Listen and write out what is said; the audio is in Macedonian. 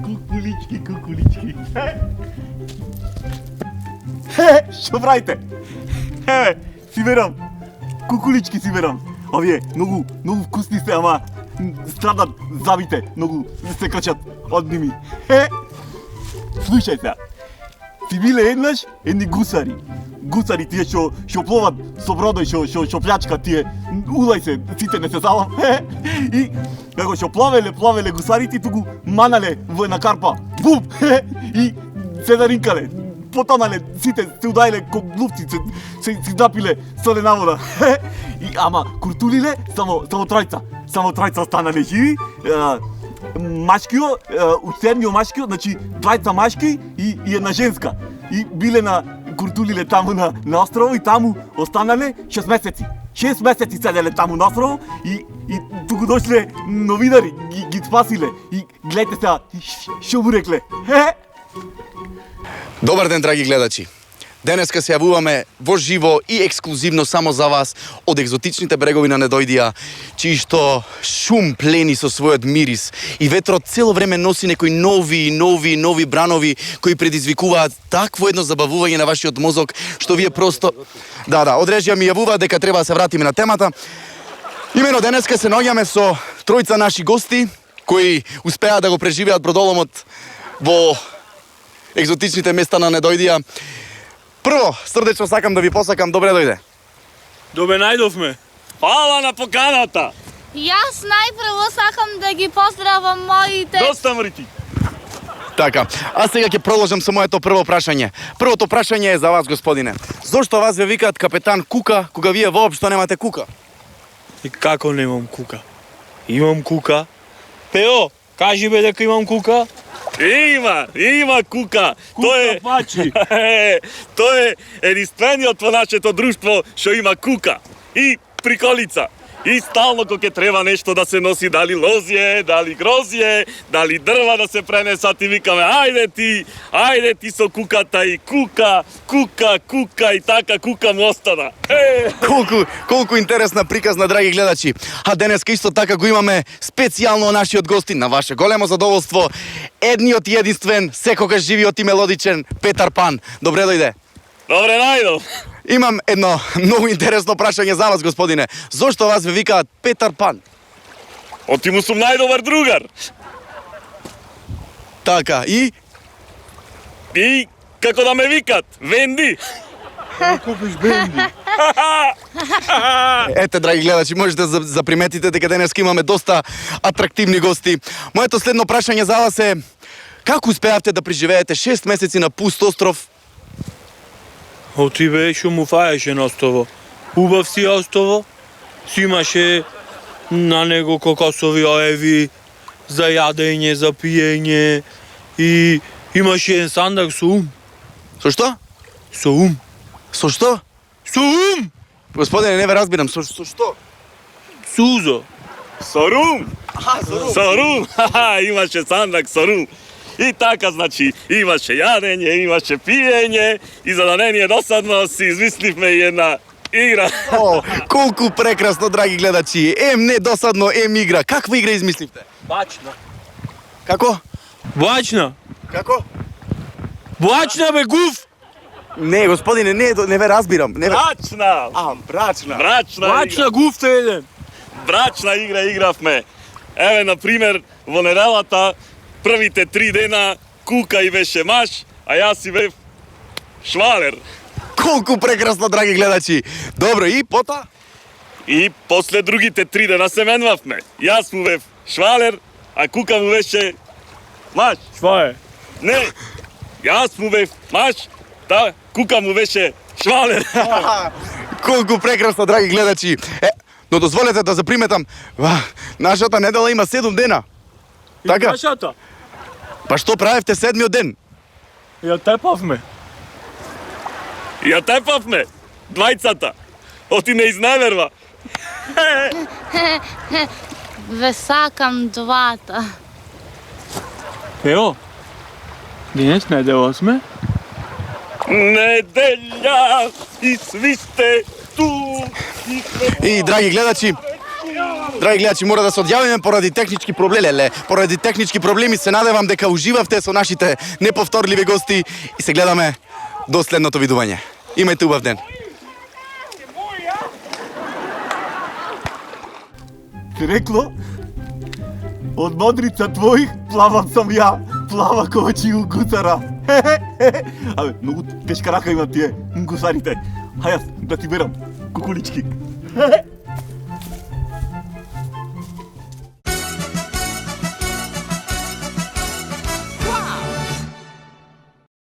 Кукулички. Що правите? Си берам. Кукулички си берам. Овие, много вкусни се, ама страдат зъбите. Много се качат од ними. Слушај сега. Си биле еднаш едни гусари. Гусари тие што пловат со бродој, што плячкат тие. Удај се, сите не се забав. И како што плавеле гусарите, туку манале во една карпа. Бум! И се наринкале. Потонале, сите се удајле ко глувци, се напиле солена вода. И ама куртулиле само тројца. Само тројца станале живи. Машкио, седмиот машкио, значи двајца машки и една женска. И биле на куртулиле таму на острово и таму останале 6 месеци. 6 месеци седеле таму на острово и туку дошле новинари, ги спасиле. И гледате сега, што му рекле. Добар ден, драги гледачи! Денеска се јавуваме во живо и ексклузивно само за вас од екзотичните брегови на Недојдија, чии што шум плени со својот мирис и ветрот цело време носи некои нови бранови кои предизвикуваат такво едно забавување на вашиот мозок што вие просто... Да, од режија ми јавуваат дека треба да се вратиме на темата. Имено денеска се наоѓаме со тројца наши гости кои успеа да го преживеат бродоломот во екзотичните места на Недојдија. Прво, срдечно сакам да ви посакам добре дојде. Добре најдовме. Фала на поканата. Јас најпрво сакам да ги поздравам моите... Доста мрити. Така, а сега ќе продолжам со моето прво прашање. Првото прашање е за вас, господине. Зошто вас ве викаат капетан Кука, кога вие воопшто немате кука? И како немам кука? Имам кука. Пео, кажи бе дека имам кука. Има кука. Кука пачи. Тој е единствениот во нашето друштво што има кука. И приколица. И стално кога треба нешто да се носи, дали лозје, дали грозје, дали дрва да се пренесат и викаме ајде ти со куката и кука и така кука му остана. Колку интересна приказна, драги гледачи. А денеска исто така го имаме специјално нашиот гостин, на ваше големо задоволство, едниот и единствен, секогаш живиот и мелодичен Петар Пан. Добре дојде. Добре најдов. Имам едно многу интересно прашање за вас, господине. Зошто вас ве викаат Петар Пан? Оти му сум најдобар другар. Така, и како да ме викат, Венди. Купиш бенди. ете, драги гледачи, можете да заприметите дека денеска имаме доста атрактивни гости. Моето следно прашање за вас е: како успеавте да преживеете 6 месеци на пуст остров? Оти бе, шо му фаеше на остово. Убав си остово, си имаше на него кокосови оеви, за јадење, за пиење и имаше еден сандак со ум. Со што? Со ум. Со што? Со ум! Господине, не ве разбирам, со што? Сузо. Со рум. Со рум. Имаше сандак со рум. И така, значи, имаше јадење, имаше пиење и за да не ни е досадно си измисливме и една игра. О, колку прекрасно, драги гледачи. Не досадно, игра. Каква игра измисливте? Бачна. Како? Бачна. Како? Бачна бе, гуф! Не, господине, не ве разбирам. Брачна. Брачна. Брачна гуф те еден. Брачна игра игравме. Еве, например, во неделата првите 3 дена Кука и беше маж, а јас си бев швалер. Колку прекрасно, драги гледачи. Добро, и пота? И после другите 3 дена се менвавме. Јас му бев швалер, а Кука му беше маж. Шва е? Не, јас му бев маж, да, Кука му беше швалер. Колку прекрасно, драги гледачи. Но дозволете да заприметам, нашата недела има 7 дена. Така? И нашата? Па што правевте 7-миот ден? Ја тепавме. Ја тепавме, двајцата. Оти не изневерва. Ве сакам двата. Тео, денес недела сме. Неделя и сви сте ту. И, драги гледачи, мора да се одјавиме поради технички проблеми. Поради технички проблеми се надевам дека уживавте со нашите неповторливи гости и се гледаме до следното видување. Имајте убав ден. Ти рекло, од модрица твоих плавам сам ја, плава ковачи у гусара. Абе, многу тешка рака имат тие гусарите. Хај јас да ти берам кукулички.